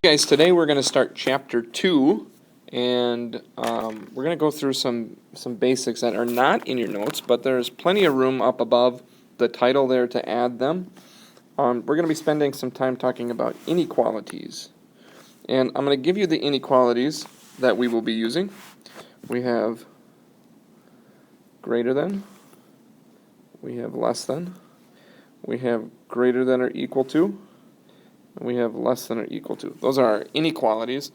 Guys, today we're going to start chapter 2, and we're going to go through some basics that are not in your notes, but there's plenty of room up above the title there to add them. We're going to be spending some time talking about inequalities, and I'm going to give you the inequalities that we will be using. We have greater than, we have less than, we have greater than or equal to, and we have less than or equal to. Those are our inequalities,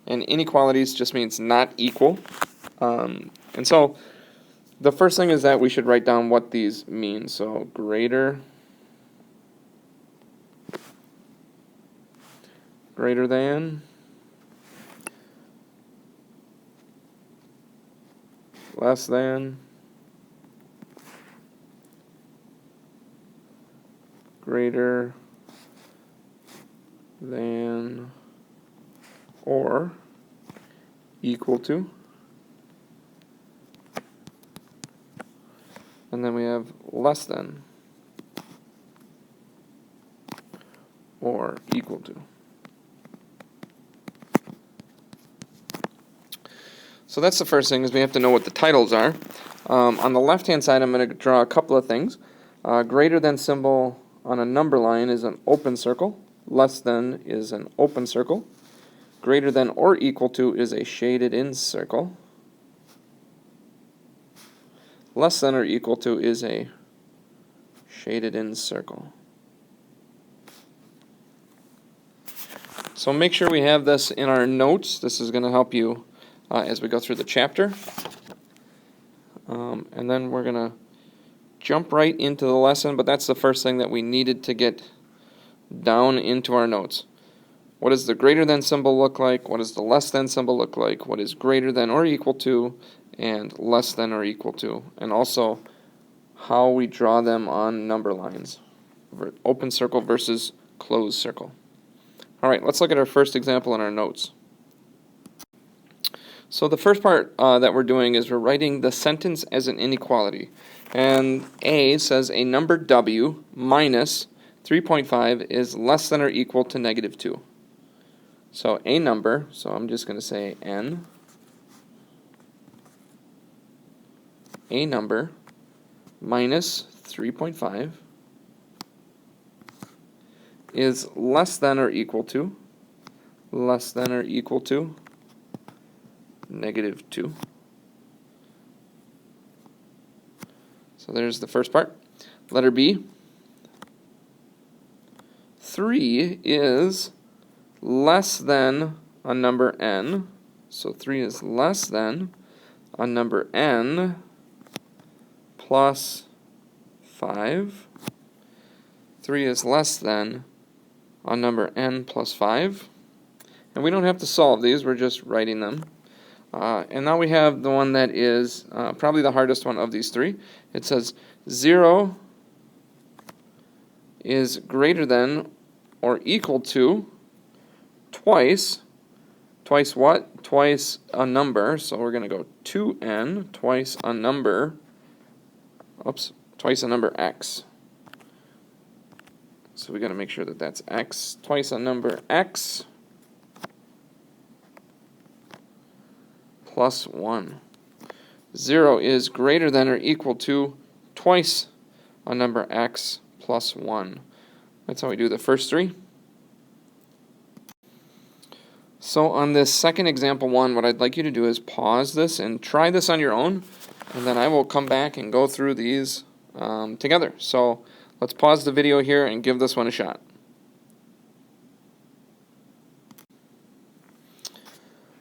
and inequalities just means not equal. And so the first thing is that we should write down what these mean. So greater than, less than, greater than or equal to, and then we have less than or equal to. So that's the first thing, is we have to know what the titles are. On the left hand side, I'm going to draw a couple of things. Greater than symbol on a number line is an open circle. Less than is an open circle. Greater than or equal to is a shaded in circle. Less than or equal to is a shaded in circle. So make sure we have this in our notes. This is going to help you as we go through the chapter. And then we're going to jump right into the lesson, but that's the first thing that we needed to get down into our notes. What does the greater than symbol look like? What does the less than symbol look like? What is greater than or equal to? And less than or equal to? And also how we draw them on number lines. Open circle versus closed circle. Alright, let's look at our first example in our notes. So the first part that we're doing is we're writing the sentence as an inequality. And A says a number W minus 3.5 is less than or equal to negative 2. So a number, so I'm just going to say n, a number minus 3.5 is less than or equal to, negative 2. So there's the first part. Letter B. 3 is less than a number n. So 3 is less than a number n plus 5. 3 is less than a number n plus 5. And we don't have to solve these, we're just writing them. And now we have the one that is probably the hardest one of these three. It says 0 is greater than or equal to twice what? Twice a number. So we're going to go 2n twice a number. Twice a number x. So we got to make sure that that's x. Twice a number x plus 1. 0 is greater than or equal to twice a number x plus 1. That's how we do the first three. So on this second example 1, what I'd like you to do is pause this and try this on your own, and then I will come back and go through these together. So let's pause the video here and give this one a shot.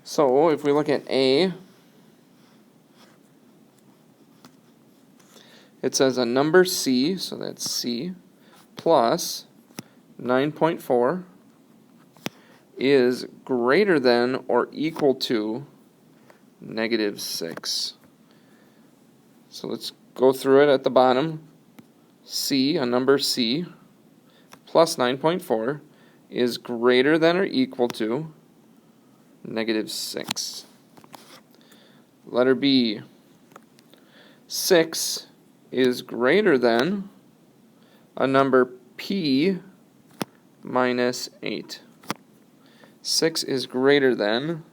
So if we look at A, it says a number C, so that's C, plus 9.4 is greater than or equal to negative 6. So let's go through it at the bottom. C, a number C, plus 9.4 is greater than or equal to negative 6. Letter B, 6 is greater than a number P minus 8. 6 is greater than,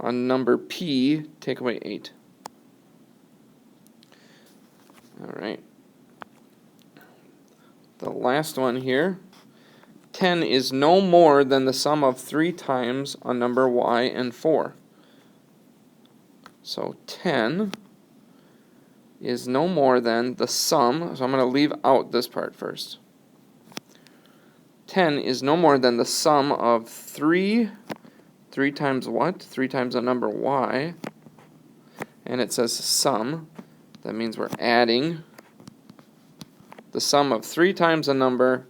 on number P, take away 8. Alright. The last one here. 10 is no more than the sum of 3 times a number y and 4. So 10 is no more than the sum, so I'm going to leave out this part first. 10 is no more than the sum of 3 times what? 3 times a number y, and it says sum. That means we're adding the sum of 3 times a number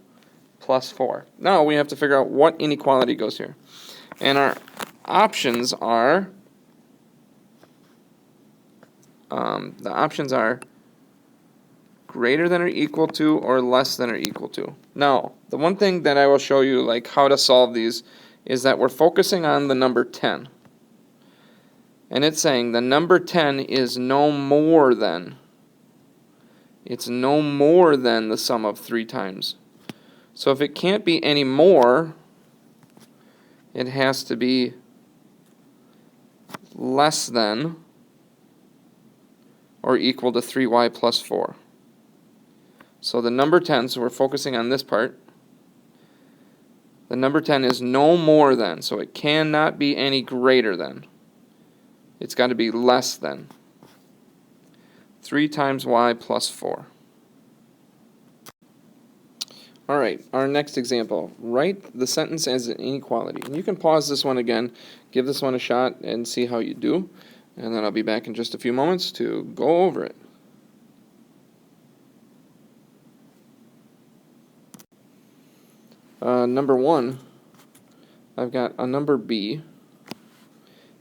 plus 4. Now we have to figure out what inequality goes here. And our options are, the options are greater than or equal to or less than or equal to. Now, the one thing that I will show you, like how to solve these, is that we're focusing on the number 10. And it's saying the number 10 is no more than, it's no more than the sum of 3 times. So if it can't be any more, it has to be less than or equal to 3y plus 4. So the number 10, so we're focusing on this part. The number 10 is no more than, so it cannot be any greater than. It's got to be less than 3 times y plus 4. Alright, our next example. Write the sentence as an inequality. And you can pause this one again, give this one a shot, and see how you do. And then I'll be back in just a few moments to go over it. Number 1, I've got a number b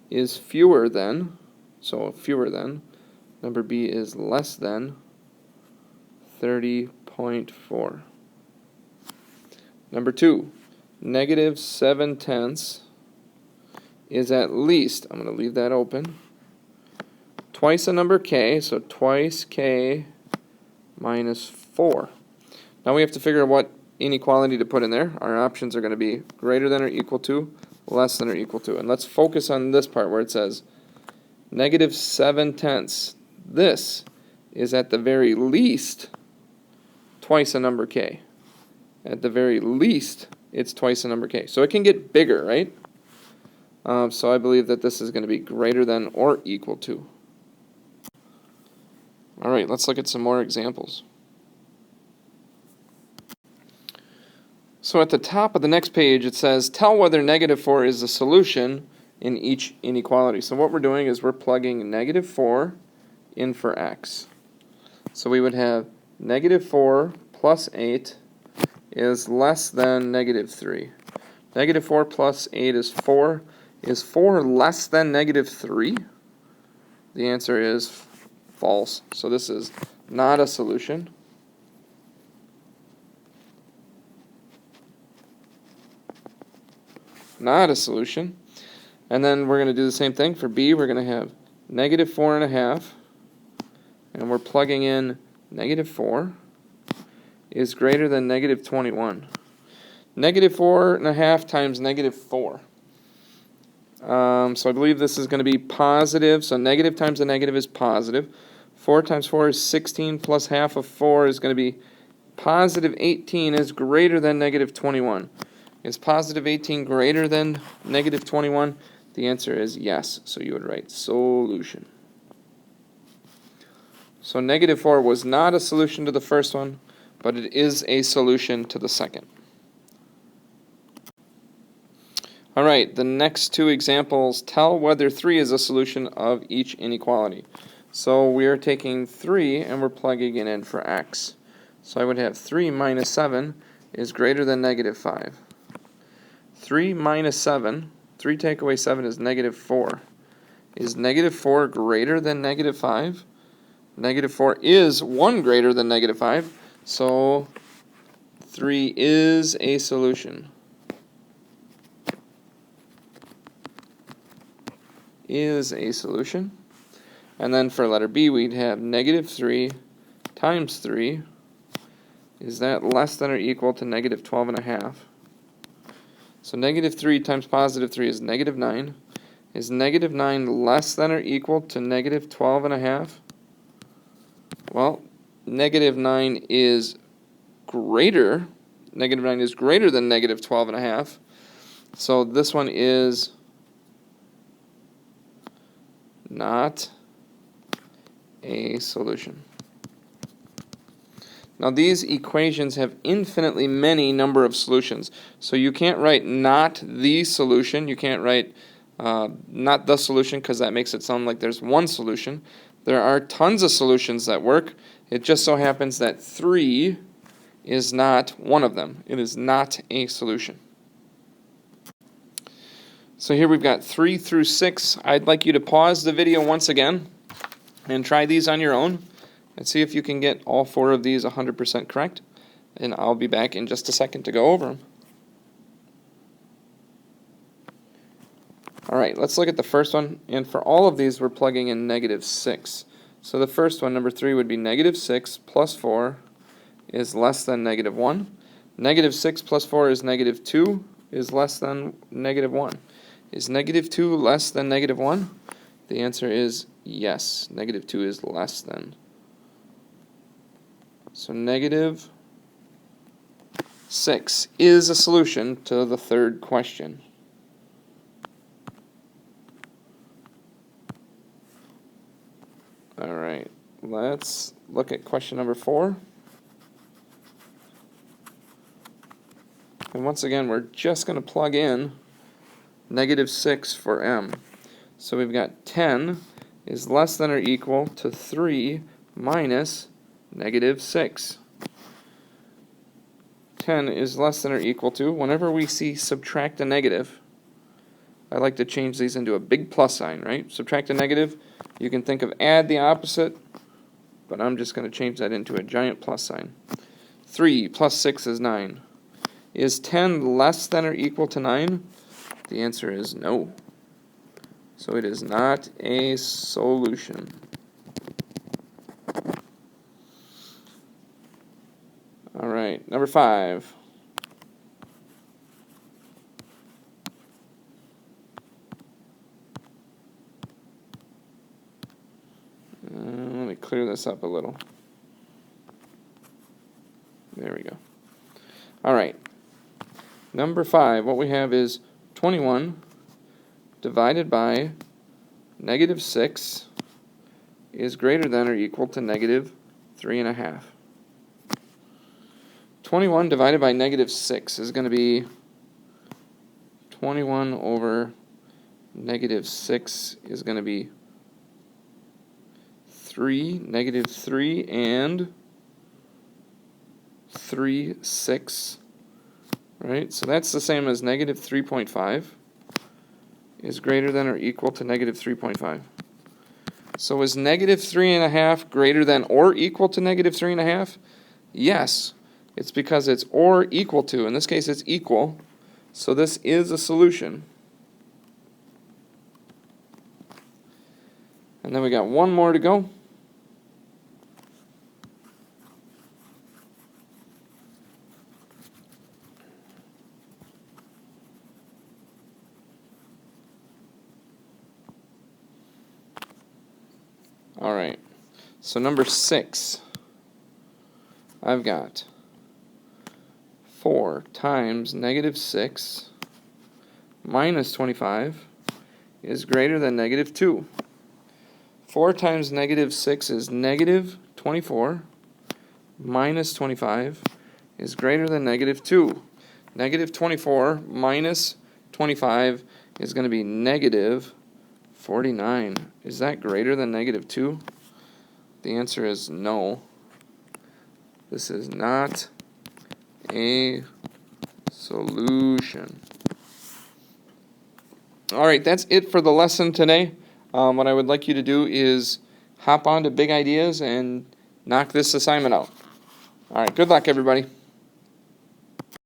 is fewer than, so fewer than, number b is less than 30.4. Number 2, negative 7/10 is at least, I'm going to leave that open, twice a number k, so twice k minus 4. Now we have to figure out what inequality to put in there. Our options are going to be greater than or equal to, less than or equal to. And let's focus on this part where it says negative 7/10. This is at the very least twice a number k. At the very least, it's twice a number k. So it can get bigger, right? So I believe that this is going to be greater than or equal to. All right, let's look at some more examples. So at the top of the next page, it says, tell whether negative 4 is the solution in each inequality. So what we're doing is we're plugging negative 4 in for x. So we would have negative 4 plus 8 is less than negative 3. Negative 4 plus 8 is 4. Is 4 less than negative 3? The answer is false. So this is not a solution. Not a solution. And then we're going to do the same thing for b. We're going to have negative 4.5, and we're plugging in negative 4 is greater than negative 21. Negative 4.5 times negative 4. So I believe this is going to be positive. So negative times a negative is positive. 4 times 4 is 16 plus half of 4 is going to be positive 18 is greater than negative 21. Is positive 18 greater than negative 21? The answer is yes. So you would write solution. So negative 4 was not a solution to the first one, but it is a solution to the second. All right, the next two examples tell whether 3 is a solution of each inequality. So we are taking 3 and we're plugging it in for x. So I would have 3 minus 7 is greater than negative 5. 3 minus 7, 3 take away 7 is negative 4. Is negative 4 greater than negative 5? Negative 4 is 1 greater than negative 5, so 3 is a solution. Is a solution. And then for letter B, we'd have negative 3 times 3. Is that less than or equal to negative 12.5? So negative 3 times positive 3 is negative 9. Is negative 9 less than or equal to negative 12 and a half? Well, negative 9 is greater. Negative 9 is greater than negative 12 and a half. So this one is not a solution. Now these equations have infinitely many number of solutions. So you can't write not the solution. You can't write not the solution because that makes it sound like there's one solution. There are tons of solutions that work. It just so happens that 3 is not one of them. It is not a solution. So here we've got 3 through 6. I'd like you to pause the video once again and try these on your own and see if you can get all 4 of these 100% correct. And I'll be back in just a second to go over them. Alright, let's look at the first one. And for all of these, we're plugging in negative 6. So the first one, number 3, would be negative 6 plus 4 is less than negative 1. Negative 6 plus 4 is negative 2 is less than negative 1. Is negative 2 less than negative 1? The answer is yes. Negative 2 is less than. So negative 6 is a solution to the third question. Alright, let's look at question number 4. And once again, we're just going to plug in negative 6 for m. So we've got 10 is less than or equal to 3 minus negative 6. 10 is less than or equal to, whenever we see subtract a negative, I like to change these into a big plus sign, right? Subtract a negative, you can think of add the opposite, but I'm just going to change that into a giant plus sign. 3 plus 6 is 9. Is 10 less than or equal to 9? The answer is no. So it is not a solution. Alright, number 5. Let me clear this up a little. There we go. Alright, number 5, what we have is 21 divided by negative 6 is greater than or equal to negative 3.5. 21 divided by negative 6 is going to be 21 over negative 6 is going to be 3, negative 3, and 3, 6. Right? So that's the same as negative 3.5 is greater than or equal to negative 3.5. So is negative 3.5 greater than or equal to negative 3.5? Yes. It's because it's or equal to. In this case, it's equal. So this is a solution. And then we got one more to go. Alright, so number 6, I've got 4 times negative 6 minus 25 is greater than negative 2. 4 times negative 6 is negative 24 minus 25 is greater than negative 2. Negative 24 minus 25 is going to be negative 49. Is that greater than negative 2? The answer is no. This is not a solution. Alright, that's it for the lesson today. What I would like you to do is hop on to Big Ideas and knock this assignment out. Alright, good luck everybody.